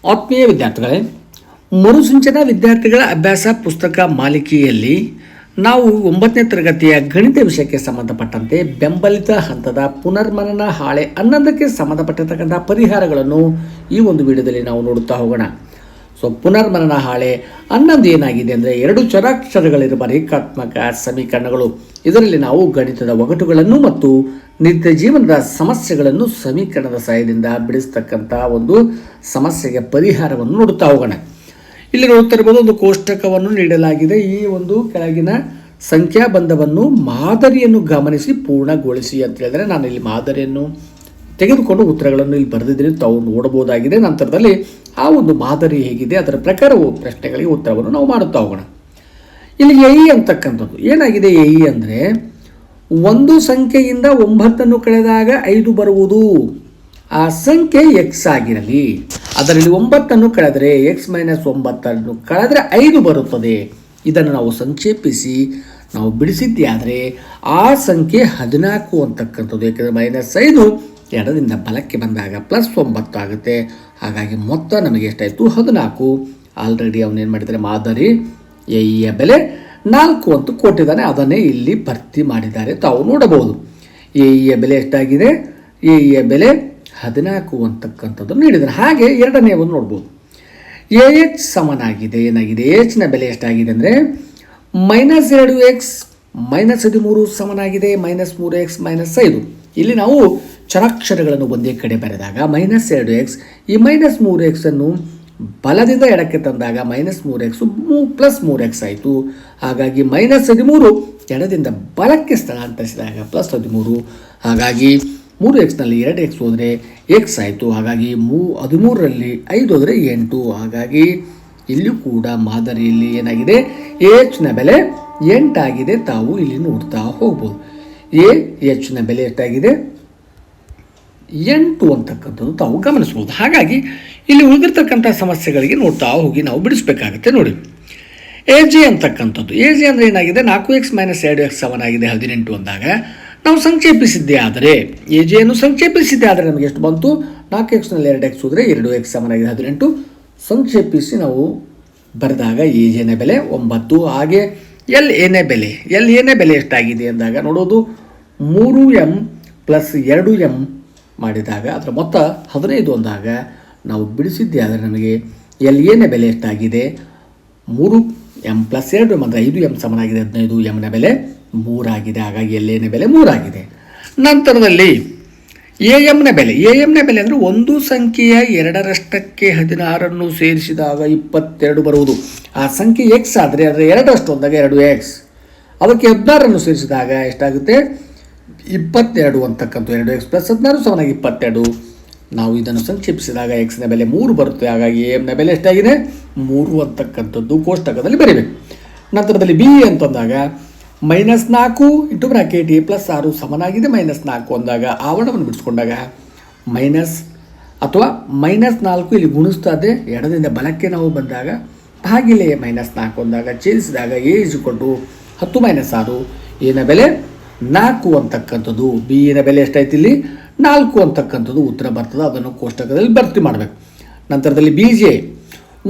ಆತ್ಮೀಯ ವಿದ್ಯಾರ್ಥಿಗಳೇ, ಮರುಸಿಂಚನ ವಿದ್ಯಾರ್ಥಿಗಳ ಅಭ್ಯಾಸ ಪುಸ್ತಕ ಮಾಲಿಕೆಯಲ್ಲಿ ನಾವು 9ನೇ ತರಗತಿಯ ಗಣಿತ ವಿಷಯಕ್ಕೆ ಸಂಬಂಧಪಟ್ಟಂತೆ ಬೆಂಬಲಿತ ಹಂತದ ಪುನರ್ಮನನ ಹಾಳೆ 11ಕ್ಕೆ ಸಂಬಂಧಪಟ್ಟಿರ್ತಕ್ಕಂಥ ಪರಿಹಾರಗಳನ್ನು ಈ ಒಂದು ವಿಡಿಯೋದಲ್ಲಿ ನಾವು ನೋಡುತ್ತಾ ಹೋಗೋಣ. ಪುನರ್ಮನನ ಹಾಳೆ 11 ಏನಾಗಿದೆ ಅಂದರೆ 2 ಚರಾಕ್ಷರಗಳಿರುವ ರೇಖಾತ್ಮಕ ಸಮೀಕರಣಗಳು. ಇದರಲ್ಲಿ ನಾವು ಗಣಿತದ ಒಗಟುಗಳನ್ನು ಮತ್ತು ನಿತ್ಯ ಜೀವನದ ಸಮಸ್ಯೆಗಳನ್ನು ಸಮೀಕರಣದ ಸಹಾಯದಿಂದ ಬಿಡಿಸ್ತಕ್ಕಂಥ ಒಂದು ಸಮಸ್ಯೆಗೆ ಪರಿಹಾರವನ್ನು ನೋಡುತ್ತಾ ಹೋಗೋಣ. ಇಲ್ಲಿ ನೋಡ್ತಿರ್ಬೋದು, ಒಂದು ಕೋಷ್ಟಕವನ್ನು ನೀಡಲಾಗಿದೆ. ಈ ಒಂದು ಕೆಳಗಿನ ಸಂಖ್ಯಾಬಂಧವನ್ನು ಮಾದರಿಯನ್ನು ಗಮನಿಸಿ ಪೂರ್ಣಗೊಳಿಸಿ ಅಂತ ಹೇಳಿದರೆ, ನಾನು ಇಲ್ಲಿ ಮಾದರಿಯನ್ನು ತೆಗೆದುಕೊಂಡು ಉತ್ತರಗಳನ್ನು ಇಲ್ಲಿ ಬರೆದಿದ್ದೀನಿ, ತಾವು ನೋಡಬಹುದಾಗಿದೆ. ನಂತರದಲ್ಲಿ ಆ ಒಂದು ಮಾದರಿ ಹೇಗಿದೆ ಅದರ ಪ್ರಕಾರವು ಪ್ರಶ್ನೆಗಳಿಗೆ ಉತ್ತರವನ್ನು ನಾವು ಮಾಡುತ್ತಾ ಹೋಗೋಣ. ಇಲ್ಲಿ ಎ ಅಂತಕ್ಕಂಥದ್ದು ಏನಾಗಿದೆ. ಎ ಅಂದರೆ ಒಂದು ಸಂಖ್ಯೆಯಿಂದ 9 ಕಳೆದಾಗ 5 ಬರುವುದು. ಆ ಸಂಖ್ಯೆ ಎಕ್ಸ್ ಆಗಿರಲಿ, ಅದರಲ್ಲಿ 9 ಕಳೆದರೆ ಎಕ್ಸ್ ಮೈನಸ್ 9 ಕಳೆದರೆ 5 ಬರುತ್ತದೆ. ಇದನ್ನು ನಾವು ಸಂಕ್ಷೇಪಿಸಿ ನಾವು ಬಿಡಿಸಿದ್ದೇ ಆದರೆ ಆ ಸಂಖ್ಯೆ 14 ಅಂತಕ್ಕಂಥದ್ದು. ಯಾಕೆಂದರೆ -5 ಎಡದಿಂದ ಬಲಕ್ಕೆ ಬಂದಾಗ +9 ಆಗುತ್ತೆ. ಹಾಗಾಗಿ ಮೊತ್ತ ನಮಗೆ ಎಷ್ಟಾಯಿತು? 14. ಆಲ್ರೆಡಿ ಅವನೇನು ಮಾಡಿದ್ದಾರೆ, ಮಾದರಿ ಎಯ ಬೆಲೆ 4 ಅಂತ ಕೊಟ್ಟಿದ್ದಾನೆ, ಅದನ್ನೇ ಇಲ್ಲಿ ಭರ್ತಿ ಮಾಡಿದ್ದಾರೆ, ತಾವು ನೋಡಬಹುದು. ಎಯ ಬೆಲೆ ಎಷ್ಟಾಗಿದೆ? ಎಯ ಬೆಲೆ 14 ಅಂತಕ್ಕಂಥದ್ದನ್ನು ನೀಡಿದ್ದಾರೆ. ಹಾಗೆ ಎರಡನೇ ಒಂದು ನೋಡ್ಬೋದು, ಎ ಎಚ್ ಸಮನಾಗಿದೆ. ಏನಾಗಿದೆ? ಎಚ್ನ ಬೆಲೆ ಎಷ್ಟಾಗಿದೆ ಅಂದರೆ -2x -13 ಸಮನಾಗಿದೆ -3x -5. ಇಲ್ಲಿ ನಾವು ಚರಾಕ್ಷರಗಳನ್ನು ಒಂದೇ ಕಡೆ ಬರೆದಾಗ -2x, ಈ -3x ಅನ್ನು ಬಲದಿಂದ ಎಡಕ್ಕೆ ತಂದಾಗ -3x +3x ಆಯಿತು. ಹಾಗಾಗಿ -13 ಎಡದಿಂದ ಬಲಕ್ಕೆ ಸ್ಥಳಾಂತರಿಸಿದಾಗ +13. ಹಾಗಾಗಿ 3xನಲ್ಲಿ 2x ಹೋದರೆ x ಆಯಿತು. ಹಾಗಾಗಿ 13ರಲ್ಲಿ 5 ಹೋದರೆ 8. ಹಾಗಾಗಿ ಇಲ್ಲಿ ಕೂಡ ಮಾದರಿಯಲ್ಲಿ ಏನಾಗಿದೆ? ಎಚ್ನ ಬೆಲೆ 8 ಆಗಿದೆ. ತಾವು ಇಲ್ಲಿ ನೋಡ್ತಾ ಹೋಗ್ಬೋದು. ಎಚ್ನ ಬೆಲೆ ಎಷ್ಟಾಗಿದೆ? 8 ಅಂತಕ್ಕಂಥದ್ದು ತಾವು ಗಮನಿಸ್ಬೋದು. ಹಾಗಾಗಿ ಇಲ್ಲಿ ಉಳಿದಿರ್ತಕ್ಕಂಥ ಸಮಸ್ಯೆಗಳಿಗೆ ನೋಡ್ತಾ ಹೋಗಿ ನಾವು ಬಿಡಿಸಬೇಕಾಗುತ್ತೆ. ನೋಡಿ, ಎ ಜೆ ಅಂತಕ್ಕಂಥದ್ದು. ಎ ಜೆ ಅಂದರೆ ಏನಾಗಿದೆ? 4x - 2x ಸಮನಾಗಿದೆ 18 ಅಂದಾಗ ನಾವು ಸಂಕ್ಷೇಪಿಸಿದ್ದೇ ಆದರೆ, ಎ ಜೆಯನ್ನು ಸಂಕ್ಷೇಪಿಸಿದ್ದೇ ಆದರೆ ನಮಗೆ ಎಷ್ಟು ಬಂತು? 4xನಲ್ಲಿ 2x ಹೋದರೆ 2x ಸಮನಾಗಿದೆ 18. ಸಂಕ್ಷೇಪಿಸಿ ನಾವು ಬರೆದಾಗ ಎ ಜೆನ ಬೆಲೆ 9. ಹಾಗೆ ಎಲ್ ಎನೇ ಬೆಲೆ ಎಷ್ಟಾಗಿದೆ ಅಂದಾಗ ನೋಡೋದು 3m + 2m ಮಾಡಿದಾಗ ಅದರ ಮೊತ್ತ 15 ಅಂದಾಗ ನಾವು ಬಿಡಿಸಿದ್ದೇ ಆದರೆ ನಮಗೆ ಎಲ್ ಎನೇ ಬೆಲೆ ಎಷ್ಟಾಗಿದೆ? 3m + 2m ಅಂದರೆ 5m ಸಮನಾಗಿದೆ 15. ಎಮ್ನ ಬೆಲೆ 3 ಆಗಿದೆ. ಹಾಗಾಗಿ ಎಲ್ ಎನೇ ಬೆಲೆ 3 ಆಗಿದೆ. ನಂತರದಲ್ಲಿ ಎ ಎಮ್ನ ಬೆಲೆ ಅಂದರೆ ಒಂದು ಸಂಖ್ಯೆಯ 2ರಷ್ಟಕ್ಕೆ 16 ಸೇರಿಸಿದಾಗ 22 ಬರುವುದು. ಆ ಸಂಖ್ಯೆ ಎಕ್ಸ್ ಆದರೆ ಅದರ 2 ಅಂದಾಗ 2x, ಅದಕ್ಕೆ 16 ಸೇರಿಸಿದಾಗ ಎಷ್ಟಾಗುತ್ತೆ? 22 ಅಂತಕ್ಕಂಥ 2x + 16 ಸಮನಾಗಿ 22. ನಾವು ಇದನ್ನು ಸಂಕ್ಷೇಪಿಸಿದಾಗ ಎಕ್ಸ್ನ ಬೆಲೆ 3 ಬರುತ್ತೆ. ಹಾಗಾಗಿ ಎಮ್ನ ಬೆಲೆ ಎಷ್ಟಾಗಿದೆ? 3 ಅಂತಕ್ಕಂಥದ್ದು ಕೋಷ್ಟಕದಲ್ಲಿ ಬರೀಬೇಕು. ನಂತರದಲ್ಲಿ ಬಿ ಅಂತಂದಾಗ -4 ಇಂಟು ಬ್ರಾಕೆಟ್ a + 6 ಸಮನಾಗಿದೆ -4 ಅಂದಾಗ ಆವರಣವನ್ನು ಬಿಡಿಸ್ಕೊಂಡಾಗ ಮೈನಸ್ ಅಥವಾ -4 ಇಲ್ಲಿ ಗುಣಿಸ್ತಾದೆ. ಎಡದಿಂದ ಬಲಕ್ಕೆ ನಾವು ಬಂದಾಗ ಭಾಗಿಲೆ -4 ಅಂದಾಗ ಛೇದಿಸಿದಾಗ a = 10 - 6. ಎನ ಬೆಲೆ 4 ಅಂತಕ್ಕಂಥದ್ದು. ಬಿ ನ ಬೆಲೆ ಎಷ್ಟಾಯ್ತು? ಇಲ್ಲಿ 4 ಅಂತಕ್ಕಂಥದ್ದು ಉತ್ತರ ಬರ್ತದೆ. ಅದನ್ನು ಕೋಷ್ಟಕದಲ್ಲಿ ಭರ್ತಿ ಮಾಡಬೇಕು. ನಂತರದಲ್ಲಿ ಬಿ ಜೆ,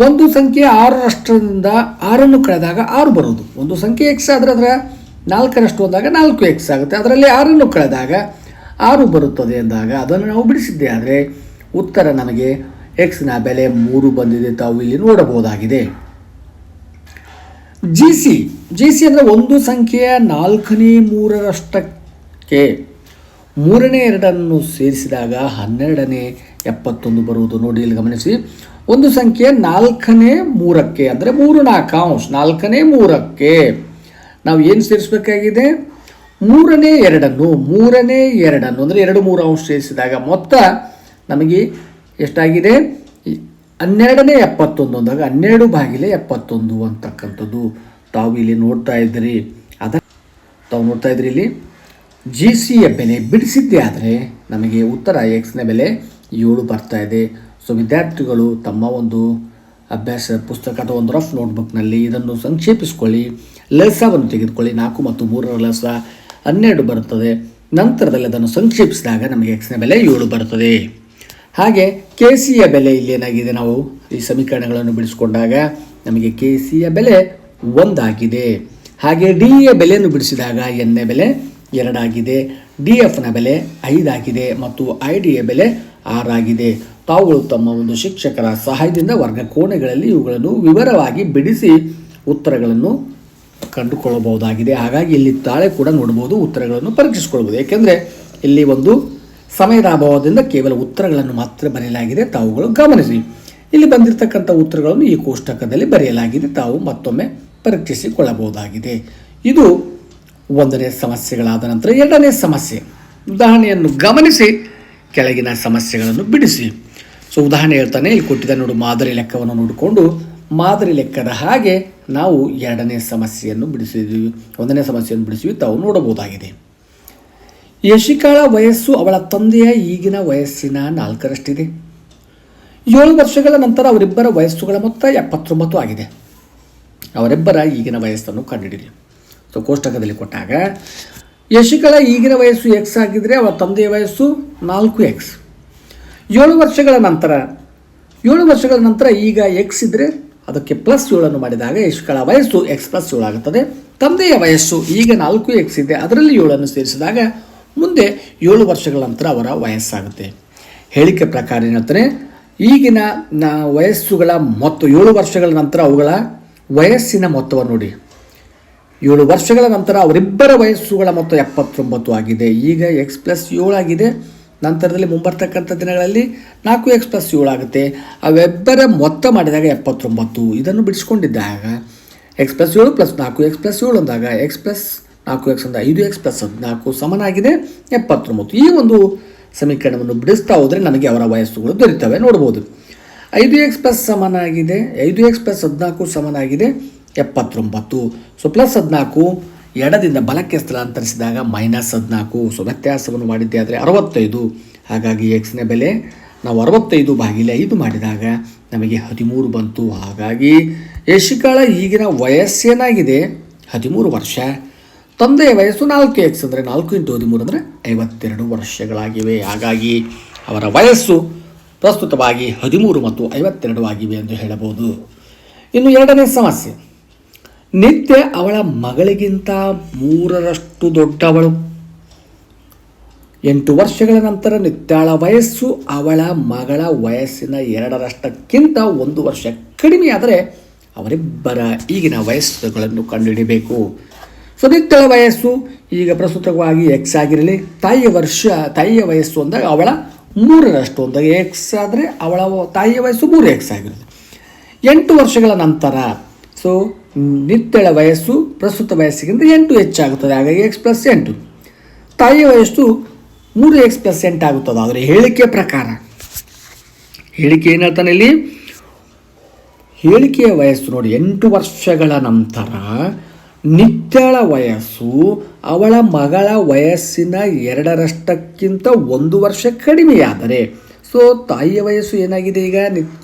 ಒಂದು ಸಂಖ್ಯೆ 6ರಷ್ಟರಿಂದ 6 ಕಳೆದಾಗ 6 ಬರುವುದು. ಒಂದು ಸಂಖ್ಯೆ ಎಕ್ಸ್ ಆದರೆ ಅದರ 4ರಷ್ಟು ಅಂದಾಗ 4x ಆಗುತ್ತೆ. ಅದರಲ್ಲಿ 6 ಕಳೆದಾಗ 6 ಬರುತ್ತದೆ ಅಂದಾಗ ಅದನ್ನು ನಾವು ಬಿಡಿಸಿದ್ದೇ ಆದರೆ ಉತ್ತರ ನಮಗೆ ಎಕ್ಸ್ನ ಬೆಲೆ 3 ಬಂದಿದೆ. ತಾವು ಇಲ್ಲಿ ನೋಡಬಹುದಾಗಿದೆ. ಜಿ ಸಿ ಅಂದರೆ ಒಂದು ಸಂಖ್ಯೆಯ 4ನೇ 3ರಷ್ಟಕ್ಕೆ 3ನೇ 2 ಸೇರಿಸಿದಾಗ 12ನೇ 71 ಬರುವುದು. ನೋಡಿ ಇಲ್ಲಿ ಗಮನಿಸಿ, ಒಂದು ಸಂಖ್ಯೆ 4ನೇ 3ಕ್ಕೆ ಅಂದರೆ 3 4 4ನೇ 3ಕ್ಕೆ ನಾವು ಏನು ಸೇರಿಸಬೇಕಾಗಿದೆ? 3ನೇ 2 ಅಂದರೆ 2 3 ಸೇರಿಸಿದಾಗ ಮೊತ್ತ ನಮಗೆ ಎಷ್ಟಾಗಿದೆ? 12ನೇ 71 ಅಂದಾಗ 12/71 ಅಂತಕ್ಕಂಥದ್ದು ತಾವು ಇಲ್ಲಿ ನೋಡ್ತಾ ಇದ್ದೀರಿ. ತಾವು ನೋಡ್ತಾ ಇದ್ರಿ ಇಲ್ಲಿ ಜಿ ಸಿಯ ಬೆಲೆ ಬಿಡಿಸಿದ್ದೇ ಆದರೆ ನಮಗೆ ಉತ್ತರ ಎಕ್ಸ್ನ ಬೆಲೆ 7 ಬರ್ತಾ ಇದೆ. ವಿದ್ಯಾರ್ಥಿಗಳು ತಮ್ಮ ಒಂದು ಅಭ್ಯಾಸ ಪುಸ್ತಕ ಅಥವಾ ಒಂದು ರಫ್ ನೋಟ್ಬುಕ್ನಲ್ಲಿ ಇದನ್ನು ಸಂಕ್ಷೇಪಿಸಿಕೊಳ್ಳಿ. ಲಸವನ್ನು ತೆಗೆದುಕೊಳ್ಳಿ. 4 ಮತ್ತು 3ರ ಲಸ 12 ಬರುತ್ತದೆ. ನಂತರದಲ್ಲಿ ಅದನ್ನು ಸಂಕ್ಷೇಪಿಸಿದಾಗ ನಮಗೆ ಎಕ್ಸ್ನ ಬೆಲೆ 7 ಬರುತ್ತದೆ. ಹಾಗೆ ಕೆ ಸಿಯ ಬೆಲೆ ಇಲ್ಲಿ ಏನಾಗಿದೆ? ನಾವು ಈ ಸಮೀಕರಣಗಳನ್ನು ಬಿಡಿಸಿಕೊಂಡಾಗ ನಮಗೆ ಕೆ ಸಿಯ ಬೆಲೆ 1 ಆಗಿದೆ. ಹಾಗೆ ಡಿ ಯ ಬೆಲೆಯನ್ನು ಬಿಡಿಸಿದಾಗ ಎನ್ ನ ಬೆಲೆ 2 ಆಗಿದೆ, ಡಿ ಎಫ್ನ ಬೆಲೆ 5 ಆಗಿದೆ ಮತ್ತು ಐ ಡಿಯ ಬೆಲೆ 6 ಆಗಿದೆ. ತಾವುಗಳು ತಮ್ಮ ಒಂದು ಶಿಕ್ಷಕರ ಸಹಾಯದಿಂದ ವರ್ಗ ಕೋಣೆಗಳಲ್ಲಿ ಇವುಗಳನ್ನು ವಿವರವಾಗಿ ಬಿಡಿಸಿ ಉತ್ತರಗಳನ್ನು ಕಂಡುಕೊಳ್ಳಬಹುದಾಗಿದೆ. ಹಾಗಾಗಿ ಇಲ್ಲಿ ತಾಳೆ ಕೂಡ ನೋಡಬಹುದು, ಉತ್ತರಗಳನ್ನು ಪರೀಕ್ಷಿಸಿಕೊಳ್ಬೋದು. ಏಕೆಂದರೆ ಇಲ್ಲಿ ಒಂದು ಸಮಯದ ಅಭಾವದಿಂದ ಕೇವಲ ಉತ್ತರಗಳನ್ನು ಮಾತ್ರ ಬರೆಯಲಾಗಿದೆ. ತಾವುಗಳು ಗಮನಿಸಿ, ಇಲ್ಲಿ ಬಂದಿರತಕ್ಕಂಥ ಉತ್ತರಗಳನ್ನು ಈ ಕೋಷ್ಟಕದಲ್ಲಿ ಬರೆಯಲಾಗಿದೆ. ತಾವು ಮತ್ತೊಮ್ಮೆ ಪರೀಕ್ಷಿಸಿಕೊಳ್ಳಬಹುದಾಗಿದೆ. ಇದು 1ನೇ ಸಮಸ್ಯೆಗಳಾದ ನಂತರ 2ನೇ ಸಮಸ್ಯೆ. ಉದಾಹರಣೆಯನ್ನು ಗಮನಿಸಿ ಕೆಳಗಿನ ಸಮಸ್ಯೆಗಳನ್ನು ಬಿಡಿಸಿ. ಸೊ ಉದಾಹರಣೆ ಹೇಳ್ತಾನೆ, ಇಲ್ಲಿ ಕೊಟ್ಟಿದ್ದ ನೋಡು ಮಾದರಿ ಲೆಕ್ಕವನ್ನು ನೋಡಿಕೊಂಡು ಮಾದರಿ ಲೆಕ್ಕದ ಹಾಗೆ ನಾವು 2ನೇ ಸಮಸ್ಯೆಯನ್ನು ಬಿಡಿಸಿದ್ವಿ, 1ನೇ ಸಮಸ್ಯೆಯನ್ನು ಬಿಡಿಸಿದ್ವಿ. ತಾವು ನೋಡಬಹುದಾಗಿದೆ. ಯಶಿಕಾಳ ವಯಸ್ಸು ಅವಳ ತಂದೆಯ ಈಗಿನ ವಯಸ್ಸಿನ 4ರಷ್ಟಿದೆ. 7 ವರ್ಷಗಳ ನಂತರ ಅವರಿಬ್ಬರ ವಯಸ್ಸುಗಳ ಮೊತ್ತ 79 ಆಗಿದೆ. ಅವರಿಬ್ಬರ ಈಗಿನ ವಯಸ್ಸನ್ನು ಕಂಡುಹಿಡಿಯಿರಿ. ಸೊ ಕೋಷ್ಟಕದಲ್ಲಿ ಕೊಟ್ಟಾಗ ಯಶಿಕಾಳ ಈಗಿನ ವಯಸ್ಸು ಎಕ್ಸ್ ಆಗಿದ್ದರೆ ಅವಳ ತಂದೆಯ ವಯಸ್ಸು 4x. 7 ವರ್ಷಗಳ ನಂತರ ಈಗ ಎಕ್ಸ್ ಇದ್ದರೆ ಅದಕ್ಕೆ +7 ಮಾಡಿದಾಗ ಯಶಿಕಾಳ ವಯಸ್ಸು x+7 ಆಗುತ್ತದೆ. ತಂದೆಯ ವಯಸ್ಸು ಈಗ 4x ಇದೆ, ಅದರಲ್ಲಿ 7 ಸೇರಿಸಿದಾಗ ಮುಂದೆ 7 ವರ್ಷಗಳ ನಂತರ ಅವರ ವಯಸ್ಸಾಗುತ್ತೆ. ಹೇಳಿಕೆ ಪ್ರಕಾರ ಏನಂತಾರೆ, ಈಗಿನ ವಯಸ್ಸುಗಳ ಮೊತ್ತ 7 ವರ್ಷಗಳ ನಂತರ ಅವುಗಳ ವಯಸ್ಸಿನ ಮೊತ್ತವನ್ನು ನೋಡಿ. 7 ವರ್ಷಗಳ ನಂತರ ಅವರಿಬ್ಬರ ವಯಸ್ಸುಗಳ ಮೊತ್ತ 79 ಆಗಿದೆ. ಈಗ x+7 ಆಗಿದೆ. ನಂತರದಲ್ಲಿ ಮುಂಬರ್ತಕ್ಕಂಥ ದಿನಗಳಲ್ಲಿ 4x+7 ಆಗುತ್ತೆ. ಅವೆಬ್ಬರ ಮೊತ್ತ ಮಾಡಿದಾಗ 79. ಇದನ್ನು ಬಿಡಿಸ್ಕೊಂಡಿದ್ದಾಗ x+7 + 4x+7 ಅಂದಾಗ x+4x ಅಂದ 5x+14 ಸಮನಾಗಿದೆ 79. ಈ ಒಂದು ಸಮೀಕರಣವನ್ನು ಬಿಡಿಸ್ತಾ ಹೋದರೆ ನಮಗೆ ಅವರ ವಯಸ್ಸುಗಳು ದೊರೀತವೆ. ನೋಡ್ಬೋದು, 5x+ ಸಮನಾಗಿದೆ, 5x+14 ಸಮನಾಗಿದೆ 79. ಸೊ +14 ಎಡದಿಂದ ಬಲಕ್ಕೆ ಸ್ಥಳಾಂತರಿಸಿದಾಗ -14. ಸೊ ವ್ಯತ್ಯಾಸವನ್ನು ಮಾಡಿದ್ದೆ ಆದರೆ 65. ಹಾಗಾಗಿ ಎಕ್ಸ್ನ ಬೆಲೆ ನಾವು 65/5 ಮಾಡಿದಾಗ ನಮಗೆ 13 ಬಂತು. ಹಾಗಾಗಿ ಯಶಿಕಾಳ ಈಗಿನ ವಯಸ್ಸೇನಾಗಿದೆ 13 ವರ್ಷ. ತಂದೆಯ ವಯಸ್ಸು 4x ಅಂದರೆ 4 × 13 ಅಂದರೆ 52 ವರ್ಷಗಳಾಗಿವೆ. ಹಾಗಾಗಿ ಅವರ ವಯಸ್ಸು ಪ್ರಸ್ತುತವಾಗಿ 13 ಮತ್ತು 52 ಆಗಿವೆ ಎಂದು ಹೇಳಬಹುದು. ಇನ್ನು 2ನೇ ಸಮಸ್ಯೆ, ನಿತ್ಯ ಅವಳ ಮಗಳಿಗಿಂತ 3ರಷ್ಟು ದೊಡ್ಡವಳು. 8 ವರ್ಷಗಳ ನಂತರ ನಿತ್ಯಾಳ ವಯಸ್ಸು ಅವಳ ಮಗಳ ವಯಸ್ಸಿನ 2ರಷ್ಟಕ್ಕಿಂತ 1 ವರ್ಷ ಕಡಿಮೆಯಾದರೆ ಅವರಿಬ್ಬರ ಈಗಿನ ವಯಸ್ಸುಗಳನ್ನು ಕಂಡುಹಿಡಿಯಬೇಕು. ಸೊ ನಿತ್ಯಾಳ ವಯಸ್ಸು ಈಗ ಪ್ರಸ್ತುತವಾಗಿ x ಆಗಿರಲಿ, ತಾಯಿಯ ವಯಸ್ಸು ಅಂದಾಗ ಅವಳ 3ರಷ್ಟು ಅಂದಾಗ x ಆದರೆ ಅವಳ ತಾಯಿಯ ವಯಸ್ಸು 3x ಆಗಿರುತ್ತೆ. 8 ವರ್ಷಗಳ ನಂತರ ಸೊ ನಿತ್ಯಳ ವಯಸ್ಸು ಪ್ರಸ್ತುತ ವಯಸ್ಸಿಗಿಂತ 8 ಹೆಚ್ಚಾಗುತ್ತದೆ. ಹಾಗಾಗಿ x+8. ತಾಯಿಯ ವಯಸ್ಸು 3x+8 ಆಗುತ್ತದೆ. ಆದರೆ ಹೇಳಿಕೆ ಪ್ರಕಾರ ಏನು ಹೇಳ್ತಾನೆ ಇಲ್ಲಿ, ಹೇಳಿಕೆಯ ವಯಸ್ಸು ನೋಡಿ, 8 ವರ್ಷಗಳ ನಂತರ ನಿತ್ಯಳ ವಯಸ್ಸು ಅವಳ ಮಗಳ ವಯಸ್ಸಿನ 2ರಷ್ಟಕ್ಕಿಂತ 1 ವರ್ಷ ಕಡಿಮೆಯಾದರೆ, ಸೊ ತಾಯಿಯ ವಯಸ್ಸು ಏನಾಗಿದೆ ಈಗ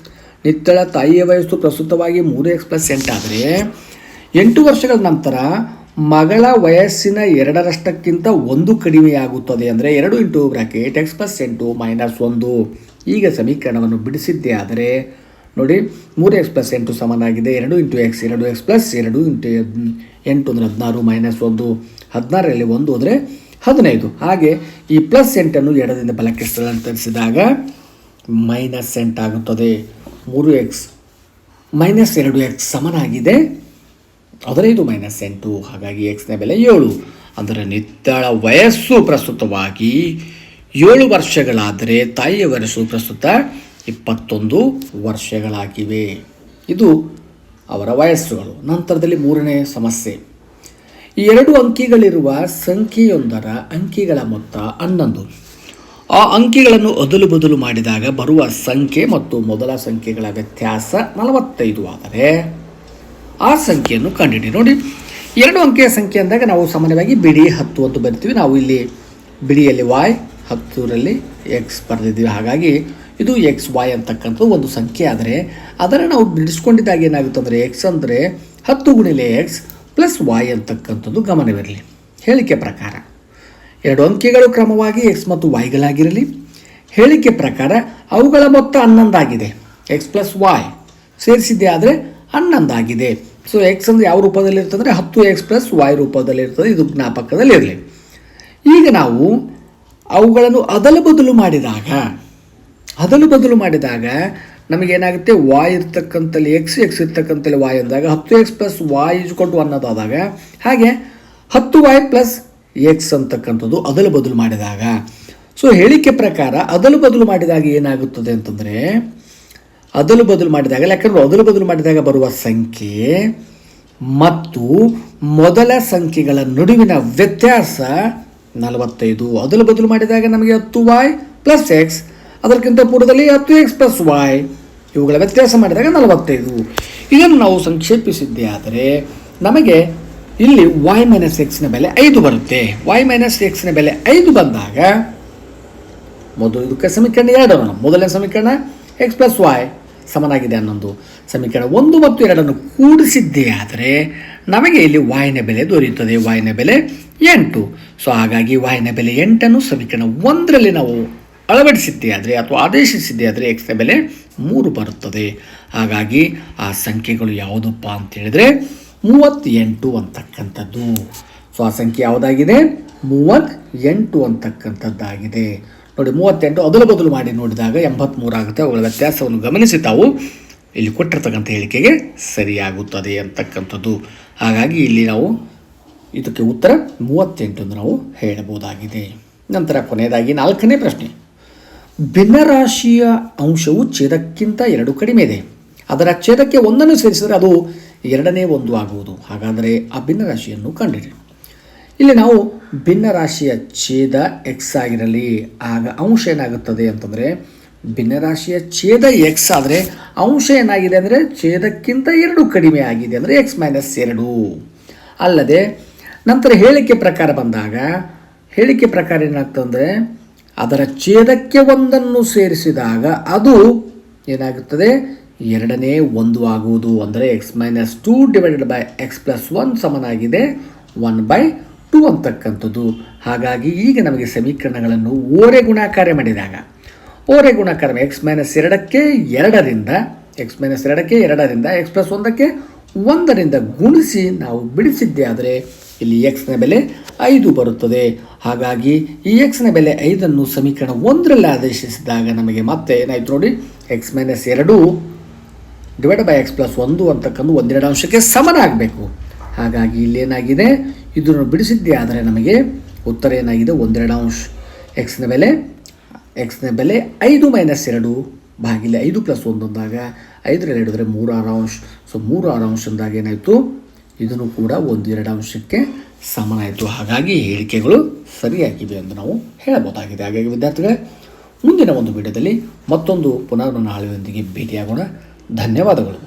ನಿತ್ಯಳ ತಾಯಿಯ ವಯಸ್ಸು ಪ್ರಸ್ತುತವಾಗಿ 3x+8 ಆದರೆ 8 ವರ್ಷಗಳ ನಂತರ ಮಗಳ ವಯಸ್ಸಿನ 2ರಷ್ಟಕ್ಕಿಂತ 1 ಕಡಿಮೆಯಾಗುತ್ತದೆ. ಅಂದರೆ 2 × x+8 -1. ಈಗ ಸಮೀಕರಣವನ್ನು ಬಿಡಿಸಿದ್ದೇ ಆದರೆ ನೋಡಿ, 3x+8 ಸಮನಾಗಿದೆ 2 × x, 2x + 2 × 8 ಅಂದರೆ 16 - 1. 16ರಲ್ಲಿ 1 ಅಂದರೆ 15. ಹಾಗೆ ಈ +8 ಎಡದಿಂದ ಬಲಕ್ಕೆ ಸ್ಥಳಾಂತರಿಸಿದಾಗ -8 ಆಗುತ್ತದೆ. 3x - 2x ಸಮನಾಗಿದೆ 15 - 8. ಹಾಗಾಗಿ ಎಕ್ಸ್ನ ಬೆಲೆ 7. ಅಂದರೆ ನಿತ್ಯಳ ವಯಸ್ಸು ಪ್ರಸ್ತುತವಾಗಿ 7 ವರ್ಷಗಳಾದರೆ ತಾಯಿಯ ವಯಸ್ಸು ಪ್ರಸ್ತುತ 21 ವರ್ಷಗಳಾಗಿವೆ. ಇದು ಅವರ ವಯಸ್ಸುಗಳು. ನಂತರದಲ್ಲಿ 3ನೇ ಸಮಸ್ಯೆ, ಈ 2 ಅಂಕಿಗಳಿರುವ ಸಂಖ್ಯೆಯೊಂದರ ಅಂಕಿಗಳ ಮೊತ್ತ 11. ಆ ಅಂಕಿಗಳನ್ನು ಅದಲು ಬದಲು ಮಾಡಿದಾಗ ಬರುವ ಸಂಖ್ಯೆ ಮತ್ತು ಮೊದಲ ಸಂಖ್ಯೆಗಳ ವ್ಯತ್ಯಾಸ 45 ಆದರೆ ಆ ಸಂಖ್ಯೆಯನ್ನು ಕಂಡುಹಿಡಿ. ನೋಡಿ, 2 ಅಂಕೆಯ ಸಂಖ್ಯೆ ಅಂದಾಗ ನಾವು ಸಾಮಾನ್ಯವಾಗಿ ಬಿಡಿ 10 ಅಂತ ಬರಿತೀವಿ. ನಾವು ಇಲ್ಲಿ ಬಿಡಿಯಲ್ಲಿ y, 10ರಲ್ಲಿ x ಬರೆದಿದ್ದೀವಿ. ಹಾಗಾಗಿ ಇದು XY ಅಂತಕ್ಕಂಥದ್ದು ಒಂದು ಸಂಖ್ಯೆ. ಆದರೆ ಅದನ್ನು ನಾವು ಬಿಡಿಸ್ಕೊಂಡಿದ್ದಾಗ ಏನಾಗುತ್ತೆ ಅಂದರೆ x ಅಂದರೆ 10 × x + y ಅಂತಕ್ಕಂಥದ್ದು ಗಮನವಿರಲಿ. ಹೇಳಿಕೆ ಪ್ರಕಾರ 2 ಅಂಕೆಗಳು ಕ್ರಮವಾಗಿ x ಮತ್ತು yಗಳಾಗಿರಲಿ. ಹೇಳಿಕೆ ಪ್ರಕಾರ ಅವುಗಳ ಮೊತ್ತ 11 ಆಗಿದೆ. ಎಕ್ಸ್ ಪ್ಲಸ್ ವಾಯ್ ಸೇರಿಸಿದ್ದೆ ಆದರೆ 11 ಆಗಿದೆ. ಸೊ ಎಕ್ಸ್ ಅಂದರೆ ಯಾವ ರೂಪದಲ್ಲಿ ಇರ್ತಂದರೆ 10x ಪ್ಲಸ್ ವಾಯ್ ರೂಪದಲ್ಲಿ ಇರ್ತದೆ. ಇದು ಜ್ಞಾಪಕದಲ್ಲಿರಲಿ. ಈಗ ನಾವು ಅವುಗಳನ್ನು ಅದಲು ಬದಲು ಮಾಡಿದಾಗ ನಮಗೇನಾಗುತ್ತೆ, ವಾಯ್ ಇರ್ತಕ್ಕಂಥಲ್ಲಿ ಎಕ್ಸ್ ಇರ್ತಕ್ಕಂಥಲ್ಲಿ ವಾಯ್ ಅಂದಾಗ 10x ಪ್ಲಸ್ ವಾಯ್ = ಅನ್ನೋದಾದಾಗ, ಹಾಗೆ 10y ಪ್ಲಸ್ ಎಕ್ಸ್ ಅಂತಕ್ಕಂಥದ್ದು ಅದಲು ಬದಲು ಮಾಡಿದಾಗ. ಸೊ ಹೇಳಿಕೆ ಪ್ರಕಾರ ಅದಲು ಬದಲು ಮಾಡಿದಾಗ ಏನಾಗುತ್ತದೆ ಅಂತಂದರೆ, ಯಾಕಂದ್ರೆ ಅದಲು ಬದಲು ಮಾಡಿದಾಗ ಬರುವ ಸಂಖ್ಯೆ ಮತ್ತು ಮೊದಲ ಸಂಖ್ಯೆಗಳ ನಡುವಿನ ವ್ಯತ್ಯಾಸ 45. ಅದಲು ಬದಲು ಮಾಡಿದಾಗ ನಮಗೆ 10y ಪ್ಲಸ್ ಎಕ್ಸ್, ಅದಕ್ಕಿಂತ ಪೂರ್ವದಲ್ಲಿ 10x ಪ್ಲಸ್ ವಾಯ್, ಇವುಗಳ ವ್ಯತ್ಯಾಸ ಮಾಡಿದಾಗ 45. ಇದನ್ನು ನಾವು ಸಂಕ್ಷೇಪಿಸಿದ್ದೇ ಆದರೆ ನಮಗೆ ಇಲ್ಲಿ y ಮೈನಸ್ ಎಕ್ಸ್ನ ಬೆಲೆ 5 ಬರುತ್ತೆ. y ಮೈನಸ್ ಎಕ್ಸ್ನ ಬೆಲೆ 5 ಬಂದಾಗ ಇದಕ್ಕೆ ಸಮೀಕರಣ 2. ಮೊದಲನೇ ಸಮೀಕರಣ ಎಕ್ಸ್ ಪ್ಲಸ್ ವಾಯ್ ಸಮನಾಗಿದೆ 11. ಸಮೀಕರಣ 1 ಮತ್ತು 2 ಕೂಡಿಸಿದ್ದೇ ಆದರೆ ನಮಗೆ ಇಲ್ಲಿ ವಾಯ್ನ ಬೆಲೆ ದೊರೆಯುತ್ತದೆ. ವಾಯ್ನ ಬೆಲೆ 8. ಸೊ ಹಾಗಾಗಿ ವಾಯ್ನ ಬೆಲೆ 8 ಸಮೀಕರಣ 1ರಲ್ಲಿ ನಾವು ಅಳವಡಿಸಿದ್ದೇ ಆದರೆ ಅಥವಾ ಆದೇಶಿಸಿದ್ದೇ ಆದರೆ ಎಕ್ಸ್ನ ಬೆಲೆ 3 ಬರುತ್ತದೆ. ಹಾಗಾಗಿ ಆ ಸಂಖ್ಯೆಗಳು ಯಾವುದಪ್ಪ ಅಂತ ಹೇಳಿದ್ರೆ 38 ಅಂತಕ್ಕಂಥದ್ದು. ಸೊ ಆ ಸಂಖ್ಯೆ ಯಾವುದಾಗಿದೆ, 38 ಅಂತಕ್ಕಂಥದ್ದಾಗಿದೆ. ನೋಡಿ, 38 ಅದಲು ಬದಲು ಮಾಡಿ ನೋಡಿದಾಗ 83 ಆಗುತ್ತೆ. ಅವುಗಳ ವ್ಯತ್ಯಾಸವನ್ನು ಗಮನಿಸಿ ತಾವು ಇಲ್ಲಿ ಕೊಟ್ಟಿರ್ತಕ್ಕಂಥ ಹೇಳಿಕೆಗೆ ಸರಿಯಾಗುತ್ತದೆ ಅಂತಕ್ಕಂಥದ್ದು. ಹಾಗಾಗಿ ಇಲ್ಲಿ ನಾವು ಇದಕ್ಕೆ ಉತ್ತರ 38 ಎಂದು ನಾವು ಹೇಳಬಹುದಾಗಿದೆ. ನಂತರ ಕೊನೆಯದಾಗಿ 4ನೇ ಪ್ರಶ್ನೆ. ಭಿನ್ನರಾಶಿಯ ಅಂಶವು ಛೇದಕ್ಕಿಂತ 2 ಕಡಿಮೆ ಇದೆ. ಅದರ ಛೇದಕ್ಕೆ 1 ಸೇರಿಸಿದರೆ ಅದು 2ನೇ 1 ಆಗುವುದು. ಹಾಗಾದರೆ ಆ ಭಿನ್ನರಾಶಿಯನ್ನು ಕಂಡಿರಿ. ಇಲ್ಲಿ ನಾವು ಭಿನ್ನರಾಶಿಯ ಛೇದ ಎಕ್ಸ್ ಆಗಿರಲಿ, ಆಗ ಅಂಶ ಏನಾಗುತ್ತದೆ ಅಂತಂದರೆ, ಭಿನ್ನರಾಶಿಯ ಛೇದ ಎಕ್ಸ್ ಆದರೆ ಅಂಶ ಏನಾಗಿದೆ ಅಂದರೆ ಛೇದಕ್ಕಿಂತ 2 ಕಡಿಮೆ ಆಗಿದೆ, ಅಂದರೆ ಎಕ್ಸ್ ಮೈನಸ್ 2. ಅಲ್ಲದೆ ನಂತರ ಹೇಳಿಕೆ ಪ್ರಕಾರ ಬಂದಾಗ ಏನಾಗ್ತದೆ, ಅದರ ಛೇದಕ್ಕೆ 1 ಸೇರಿಸಿದಾಗ ಅದು ಏನಾಗುತ್ತದೆ, 2ನೇ 1 ಆಗುವುದು. ಅಂದರೆ X minus 2 divided by X plus 1 ಸಮನಾಗಿದೆ 1/2 ಅಂತಕ್ಕಂಥದ್ದು. ಹಾಗಾಗಿ ಈಗ ನಮಗೆ ಸಮೀಕರಣಗಳನ್ನು ಓರೆ ಗುಣಾಕಾರ ಮಾಡಿದಾಗ ಎಕ್ಸ್ ಮೈನಸ್ 2ಕ್ಕೆ 2ರಿಂದ ಎಕ್ಸ್ ಪ್ಲಸ್ 1ಕ್ಕೆ 1ರಿಂದ ಗುಣಿಸಿ ನಾವು ಬಿಡಿಸಿದ್ದೇ ಆದರೆ ಇಲ್ಲಿ ಎಕ್ಸ್ನ ಬೆಲೆ 5 ಬರುತ್ತದೆ. ಹಾಗಾಗಿ ಈ ಎಕ್ಸ್ನ ಬೆಲೆ 5 ಸಮೀಕರಣ 1ರಲ್ಲಿ ಆದೇಶಿಸಿದಾಗ ನಮಗೆ ಮತ್ತೆ ಏನಾಯ್ತು ನೋಡಿ, X minus 2 divide by X plus 1 ಅಂತಕ್ಕಂಥ 1/2 ಅಂಶಕ್ಕೆ ಸಮನಾಗಬೇಕು. ಹಾಗಾಗಿ ಇಲ್ಲೇನಾಗಿದೆ, ಇದನ್ನು ಬಿಡಿಸಿದ್ದೇ ಆದರೆ ನಮಗೆ ಉತ್ತರ ಏನಾಗಿದೆ, 1/2 ಅಂಶ. ಎಕ್ಸ್ನ ಬೆಲೆ 5 ಮೈನಸ್ 2 ಭಾಗಿಲೆ 5 ಪ್ಲಸ್ 1 ಅಂದಾಗ 5ರಲ್ಲಿ 2 3/6 ಅಂಶ. ಸೊ 3/6 ಅಂಶ ಅಂದಾಗ ಏನಾಯಿತು, ಇದನ್ನು ಕೂಡ 1/2 ಅಂಶಕ್ಕೆ ಸಮನಾಯಿತು. ಹಾಗಾಗಿ ಹೇಳಿಕೆಗಳು ಸರಿಯಾಗಿವೆ ಎಂದು ನಾವು ಹೇಳಬಹುದಾಗಿದೆ. ಹಾಗಾಗಿ ವಿದ್ಯಾರ್ಥಿಗಳೇ, ಮುಂದಿನ ಒಂದು ವಿಡಿಯೋದಲ್ಲಿ ಮತ್ತೊಂದು ಪುನರ್ಮನನ ಆಳುವಿನೊಂದಿಗೆ ಭೇಟಿಯಾಗೋಣ. ಧನ್ಯವಾದಗಳು.